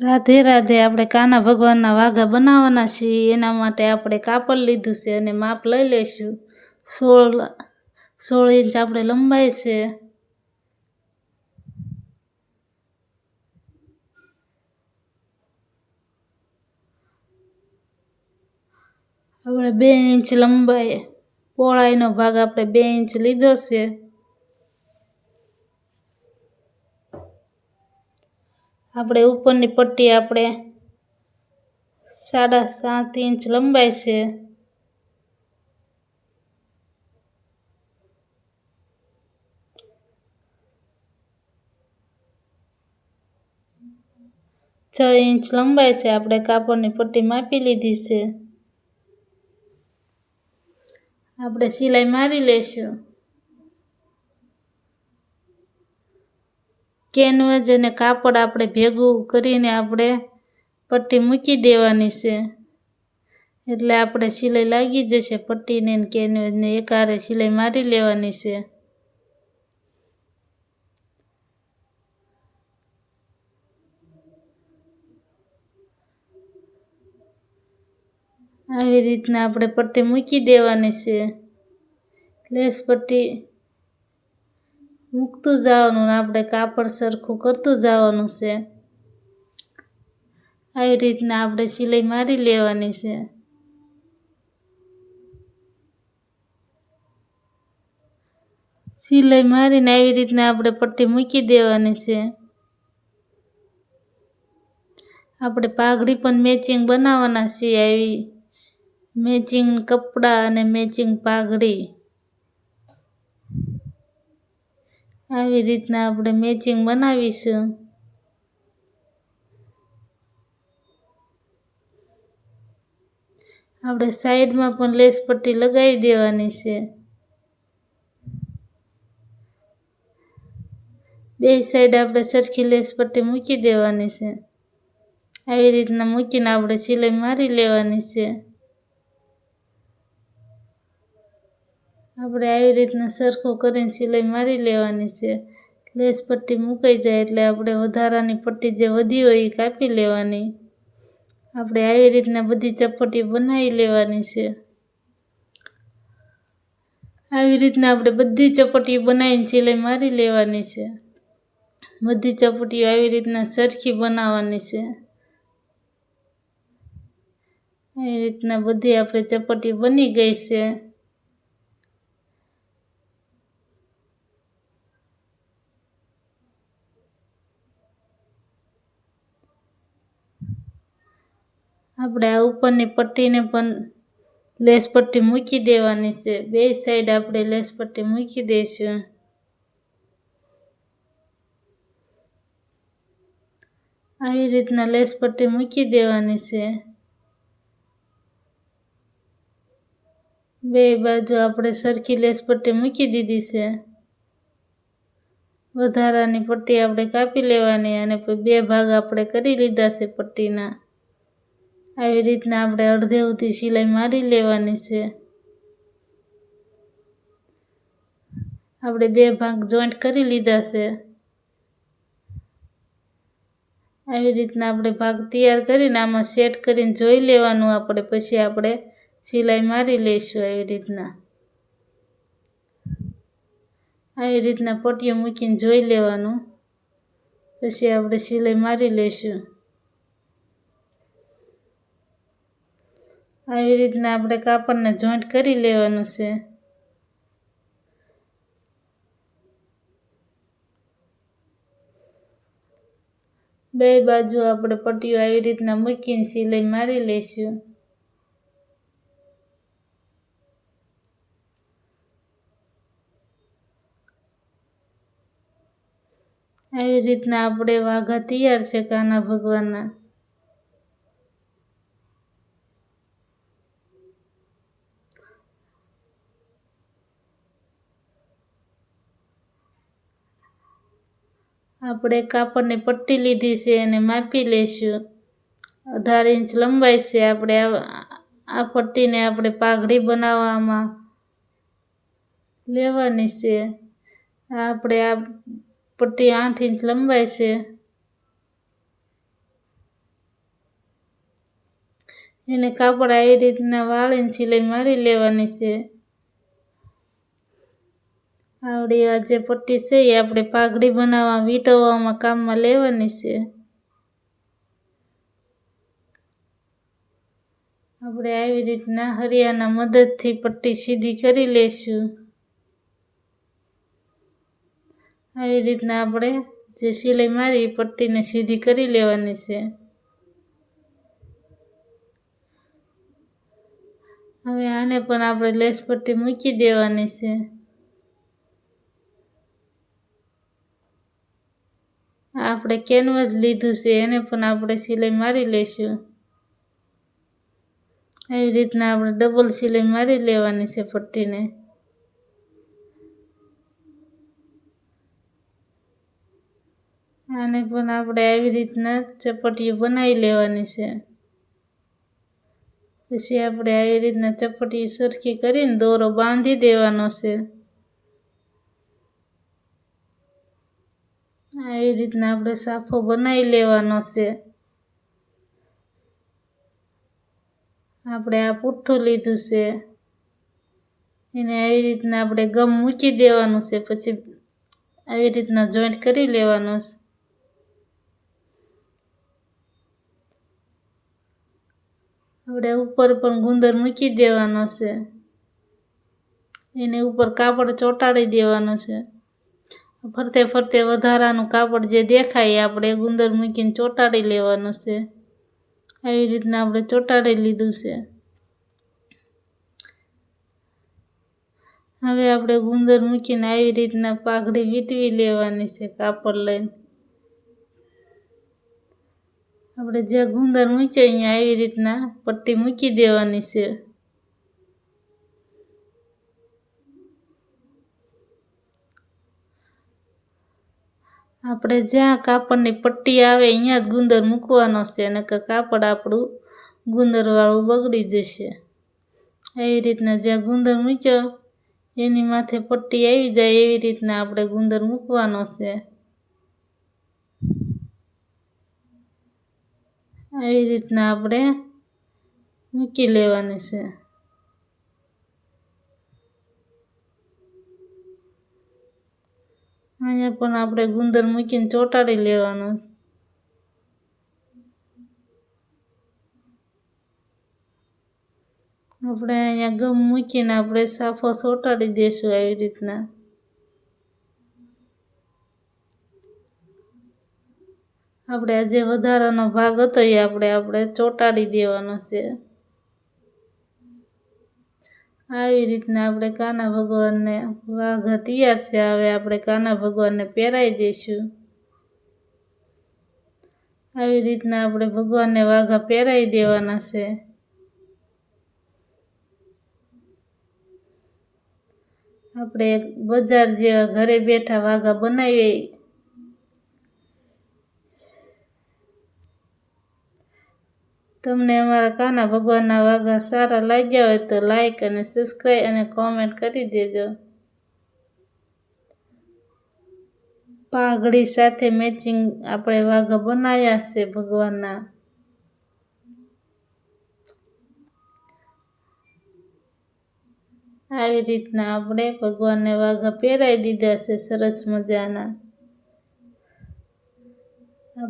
રાધે રાધે। આપણે કાના ભગવાનના વાઘા બનાવવાના છીએ। એના માટે આપણે કાપડ લીધું છે અને માપ લઈ લઈશું। 16 ઇંચ આપણે લંબાઈ છે। આપણે 2 ઇંચ લંબાઈ પહોળાઈનો ભાગ આપણે 2 ઇંચ લીધો છે। આપણે ઉપરની પટ્ટી આપણે 7.5 ઇંચ લંબાઈ છે। છ ઇંચ લંબાઈ છે। આપણે કાપડની પટ્ટી માપી લીધી છે। આપણે સિલાઈ મારી લઈશું। કેનવાસ અને કાપડ આપણે ભેગું કરીને આપણે પટ્ટી મૂકી દેવાની છે, એટલે આપણે સિલાઈ લાગી જશે। પટ્ટીને કેનવાસને એકહારે સિલાઈ મારી લેવાની છે। આવી રીતના આપણે પટ્ટી મૂકી દેવાની છે। લેસ પટ્ટી મૂકતું જવાનું ને આપણે કાપડ સરખું કરતું જવાનું છે। આવી રીતના આપણે સિલાઈ મારી લેવાની છે। સિલાઈ મારીને આવી રીતના આપણે પટ્ટી મૂકી દેવાની છે। આપણે પાઘડી પણ મેચિંગ બનાવવાના છીએ। આવી મેચિંગ કપડાં અને મેચિંગ પાઘડી આવી રીતના આપણે મેચિંગ બનાવીશું। આપણે સાઈડમાં પણ લેસ પટ્ટી લગાવી દેવાની છે। બે સાઈડ આપણે સરખી લેસ પટ્ટી મૂકી દેવાની છે। આવી રીતના મૂકીને આપણે સિલાઈ મારી લેવાની છે। આપણે આવી રીતના સરખું કરીને સિલાઈ મારી લેવાની છે। લેસ પટ્ટી મુકાઈ જાય એટલે આપણે વધારાની પટ્ટી જે વધી હોય એ કાપી લેવાની। આપણે આવી રીતના બધી ચપટી બનાવી લેવાની છે। આવી રીતના આપણે બધી ચપટી બનાવીને સિલાઈ મારી લેવાની છે। બધી ચપટીઓ આવી રીતના સરખી બનાવવાની છે। આવી રીતના બધી આપણે ચપટી બની ગઈ છે। આપણે આ ઉપરની પટ્ટીને પણ લેસ પટ્ટી મૂકી દેવાની છે। બે સાઈડ આપણે લેસ પટ્ટી મૂકી દઈશું। આવી રીતના લેસ પટ્ટી મૂકી દેવાની છે। બે બાજુ આપણે સરખી લેસ પટ્ટી મૂકી દીધી છે। વધારાની પટ્ટી આપણે કાપી લેવાની અને બે ભાગ આપણે કરી લીધા છે પટ્ટીના। આવી રીતના આપણે અડધે સુધી સિલાઈ મારી લેવાની છે। આપણે બે ભાગ જોઈન્ટ કરી લીધા છે। આવી રીતના આપણે ભાગ તૈયાર કરીને આમાં સેટ કરીને જોઈ લેવાનું આપણે, પછી આપણે સિલાઈ મારી લઈશું। આવી રીતના પટ્ટીઓ મૂકીને જોઈ લેવાનું, પછી આપણે સિલાઈ મારી લઈશું। આવી રીતના આપણે કાપડને જોઈન્ટ કરી લેવાનું છે। બે બાજુ આપણે પટ્ટીઓ આવી રીતના મૂકીને સિલાઈ મારી લઈશું। આવી રીતના આપણે વાઘા તૈયાર છે કાના ભગવાનના। આપણે કાપડની પટ્ટી લીધી છે અને માપી લઈશું। 18 ઇંચ લંબાઈ છે। આપણે આ પટ્ટીને આપણે પાઘડી બનાવવામાં લેવાની છે। આપણે આ પટ્ટી 8 ઇંચ લંબાઈ છે। એને કાપડ આવી રીતના વાળીને સિલાઈ મારી લેવાની છે. આવડી આ જે પટ્ટી છે એ આપણે પાઘડી બનાવવા વીંટવવામાં કામમાં લેવાની છે. આપણે આવી રીતના હરિયાના મદદથી પટ્ટી સીધી કરી લેશું. આવી રીતના આપણે જે સિલાઈ મારી પટ્ટીને સીધી કરી લેવાની છે. હવે આને પણ આપણે લેસ પટ્ટી મૂકી દેવાની છે. આપણે કેનવાસ લીધું છે એને પણ આપણે સિલાઈ મારી લઈશું. આવી રીતના આપણે ડબલ સિલાઈ મારી લેવાની છે પટ્ટીને. આને પણ આપણે આવી રીતના ચપટીઓ બનાવી લેવાની છે. પછી આપણે આવી રીતના ચપટીઓ સરખી કરીને દોરો બાંધી દેવાનો છે. આવી રીતના આપણે સાફો બનાવી લેવાનો છે. આપણે આ પુઠ્ઠું લીધું છે એને આવી રીતના આપણે ગમ મૂકી દેવાનું છે. પછી આવી રીતના જોઈન્ટ કરી લેવાનું છે. આપણે ઉપર પણ ગુંદર મૂકી દેવાનો છે. એને ઉપર કાપડ ચોંટાડી દેવાનું છે. ફરતે ફરતે વધારાનું કાપડ જે દેખાય આપણે ગુંદર મૂકીને ચોંટાડી લેવાનું છે. આવી રીતના આપણે ચોંટાડી લીધું છે. હવે આપણે ગુંદર મૂકીને આવી રીતના પાઘડી વીંટવી લેવાની છે કાપડ લઈને. આપણે જ્યાં ગુંદર મૂક્યો અહીંયા આવી રીતના પટ્ટી મૂકી દેવાની છે. આપણે જ્યાં કાપડની પટ્ટી આવે અહીંયા જ ગુંદર મૂકવાનો છે, નકર કાપડ આપણું ગુંદરવાળું બગડી જશે. આવી રીતના જ્યાં ગુંદર મૂક્યો એની માથે પટ્ટી આવી જાય એવી રીતના આપણે ગુંદર મૂકવાનો છે. આવી રીતના આપણે મૂકી લેવાની છે. અહીંયા પણ આપણે ગુંદર મૂકીને ચોંટાડી લેવાનું. આપણે અહીંયા ગમ મૂકીને આપણે સાફો ચોંટાડી દઈશું આવી રીતના. આપણે આ જે વધારાનો ભાગ હતો એ આપણે ચોંટાડી દેવાનો છે. આવી રીતના આપણે કાના ભગવાનને વાઘા તૈયાર છે. હવે આપણે કાના ભગવાનને પહેરાવી દઈશું. આવી રીતના આપણે ભગવાનને વાઘા પહેરાવી દેવાના છે. આપણે એક બજાર જેવા ઘરે બેઠા વાઘા બનાવીએ. તમને અમારા કાના ભગવાનના વાઘા સારા લાગ્યા હોય તો લાઈક અને સબસ્ક્રાઈબ અને કોમેન્ટ કરી દેજો. પાઘડી સાથે મેચિંગ આપણે વાઘા બનાવ્યા છે ભગવાનના. આવી રીતના આપણે ભગવાનને વાઘા પહેરાવી દીધા છે સરસ મજાના.